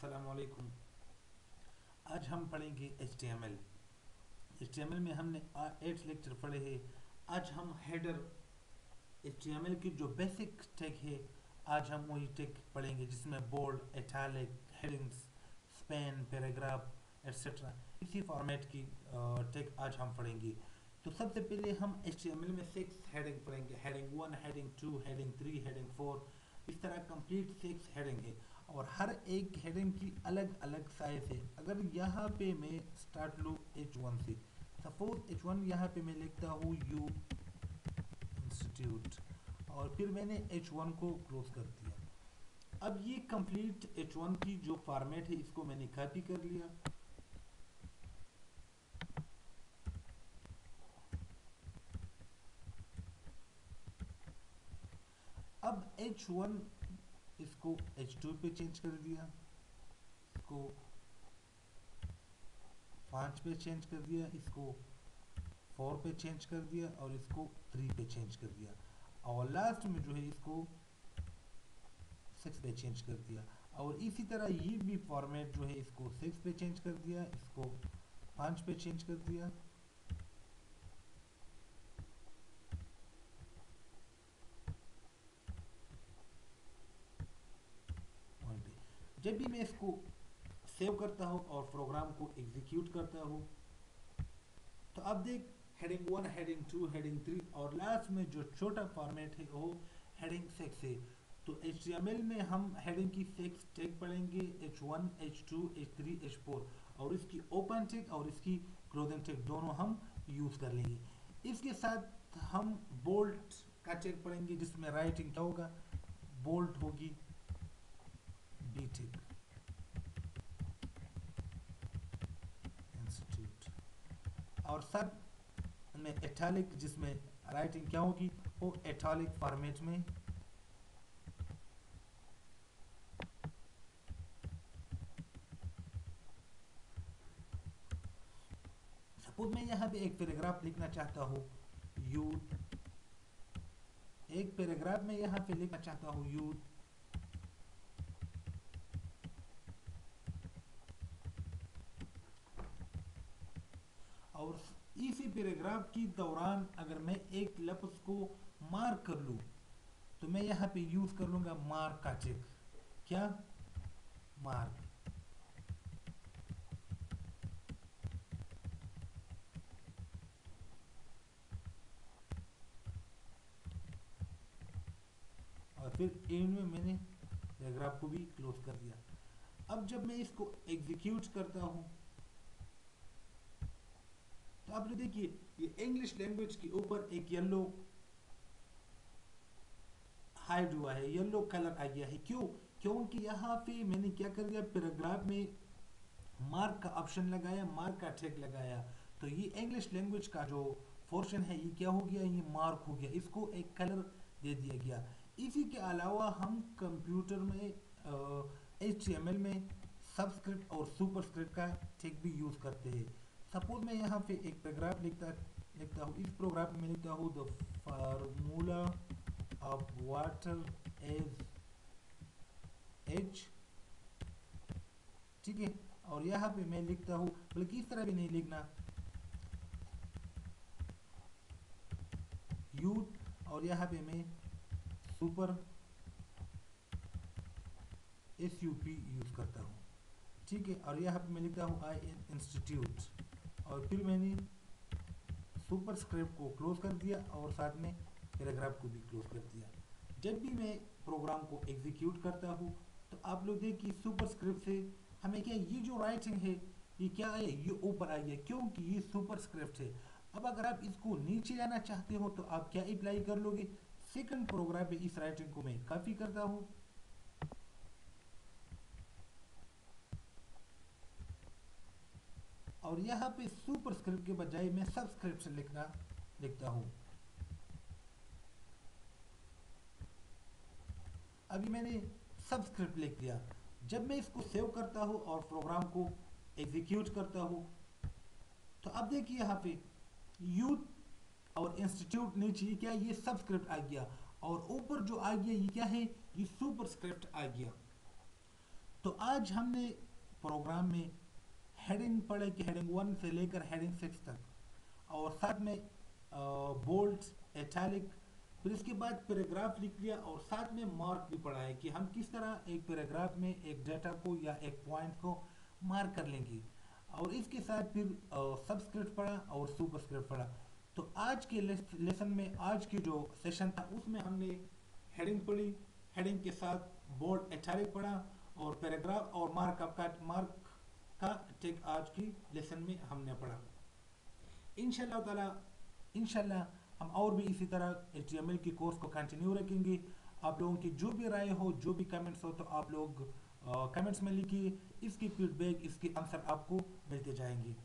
अस्सलाम वालेकुम। आज हम पढ़ेंगे HTML। HTML में हमने 8 लेक्चर पढ़े हैं। आज हम हेडर HTML की जो बेसिक टैग है, आज हम वही टैग पढ़ेंगे जिसमें bold, italic, headings, span, paragraph etcetera इसी फॉर्मेट की टैग आज हम पढ़ेंगे। तो सबसे पहले हम HTML में 6 हेडिंग पढ़ेंगे। हेडिंग 1, हेडिंग 2, हेडिंग 3, हेडिंग 4, इस तरह कंप्लीट 6 हेडिंग है और हर एक हेडिंग की अलग अलग साइज है। अगर यहाँ पे मैं स्टार्ट लूँ H1 से, सपोज H1 यहाँ पे मैं लिखता हूँ यू इंस्टीट्यूट और फिर मैंने H1 को क्लोज कर दिया। अब ये कंप्लीट H1 की जो फॉर्मेट है इसको मैंने कॉपी कर लिया। अब H1 इसको H2 पे चेंज कर दिया, इसको 5 पे चेंज कर दिया, इसको 4 पे चेंज कर दिया और इसको 3 पे चेंज कर दिया और लास्ट में जो है इसको 6 पे चेंज कर दिया। और इसी तरह ये भी फॉर्मेट जो है इसको 6 पे चेंज कर दिया, इसको 5 पे चेंज कर दिया। जब भी मैं इसको सेव करता हूँ और प्रोग्राम को एग्जीक्यूट करता हूँ तो अब देख हेडिंग 1, हेडिंग 2, हेडिंग 3 और लास्ट में जो छोटा फॉर्मेट है वो हेडिंग 6 है। तो HTML में हम हेडिंग की 6 टैग पढ़ेंगे, H1, H2, H3, H4 और इसकी ओपन टैग और इसकी क्लोजिंग टैग दोनों हम यूज कर लेंगे। इसके साथ हम बोल्ड का टैग पढ़ेंगे जिसमें राइटिंग क्या होगा, बोल्ड होगी बी टैग इंस्टीट्यूट और साथ में इटैलिक जिसमें राइटिंग क्या होगी वो इटैलिक फॉर्मेट में। सपोज मैं यहाँ पे एक पैराग्राफ लिखना चाहता हूँ, यूथ, एक पैराग्राफ में यहाँ पे लिखना चाहता हूँ यूथ और इसी पैराग्राफ की दौरान अगर मैं एक लफ्ज को मार्क कर लूँ तो मैं यहाँ पे यूज कर लूंगा मार्क का टैग। क्या? मार्क। और फिर एंड में मैंने पैराग्राफ को भी क्लोज कर दिया। अब जब मैं इसको एग्जीक्यूट करता हूँ तो आप देखिए ये इंग्लिश लैंग्वेज के ऊपर एक येलो हाइड हुआ है, येलो कलर आ गया है। क्यों? क्योंकि यहाँ पे मैंने क्या कर दिया, पैराग्राफ में मार्क का ऑप्शन लगाया, मार्क का टैग लगाया। तो ये इंग्लिश लैंग्वेज का जो पोर्शन है ये क्या हो गया, ये मार्क हो गया, इसको एक कलर दे दिया गया। इसी के अलावा हम कंप्यूटर में HTML में सबस्क्रिप्ट और सुपरस्क्रिप्ट का टैग भी यूज करते हैं। सपोज मैं यहाँ पे एक पैराग्राफ लिखता हूँ, इस प्रोग्राम में लिखता हूँ the formula of water is H, ठीक है। और यहाँ पे मैं लिखता हूँ, बल्कि इस तरह भी नहीं लिखना, यूथ और यहाँ पे मैं सुपर SUP यूज करता हूँ, ठीक है। और यहाँ पे मैं लिखता हूँ आई इंस्टीट्यूट और फिर मैंने सुपर स्क्रिप्ट को क्लोज कर दिया और साथ में पैराग्राफ को भी क्लोज कर दिया। जब भी मैं प्रोग्राम को एग्जीक्यूट करता हूँ तो आप लोग देखिए सुपर स्क्रिप्ट से हमें क्या, ये जो राइटिंग है ये क्या है, ये ऊपर आई है क्योंकि ये सुपर स्क्रिप्ट है। अब अगर आप इसको नीचे लाना चाहते हो तो आप क्या अप्लाई कर लोगे, सेकंड प्रोग्राम पे इस राइटिंग को मैं कॉपी करता हूँ और यहाँ पे सुपर स्क्रिप्ट के बजाय मैं सबस्क्रिप्ट लिखता हूँ। अभी मैंने सबस्क्रिप्ट लिख दिया। जब मैं इसको सेव करता हूँ और प्रोग्राम को एग्जीक्यूट करता हूँ तो अब देखिए यहाँ पे यूथ और इंस्टीट्यूट नीचे क्या, ये सबस्क्रिप्ट आ गया और ऊपर जो आ गया ये क्या है, ये सुपर स्क्रिप्ट आ गया। तो आज हमने प्रोग्राम में हेडिंग पढ़े कि हेडिंग 1 से लेकर हेडिंग 6 तक, और साथ में बोल्ड, इटैलिक, फिर इसके बाद पैराग्राफ लिख लिया, और साथ में मार्क भी पढ़ा है कि हम किस तरह एक पैराग्राफ में एक डेटा को या एक पॉइंट को मार्क कर लेंगे। और इसके साथ फिर सबस्क्रिप्ट पढ़ा और सुपरस्क्रिप्ट पढ़ा। तो आज के लेसन में, आज की जो सेशन था उसमें हमने हेडिंग पढ़ी, हेडिंग के साथ बोल्ड, इटैलिक पढ़ा, और पैराग्राफ और मार्क का टेक आज की लेसन में हमने पढ़ा। इंशाल्लाह ताला, इंशाल्लाह हम और भी इसी तरह HTML की कोर्स को कंटिन्यू रखेंगे। आप लोगों की जो भी राय हो, जो भी कमेंट्स हो, तो आप लोग कमेंट्स में लिखिए। इसकी फीडबैक, इसके आंसर आपको मिलते जाएंगे।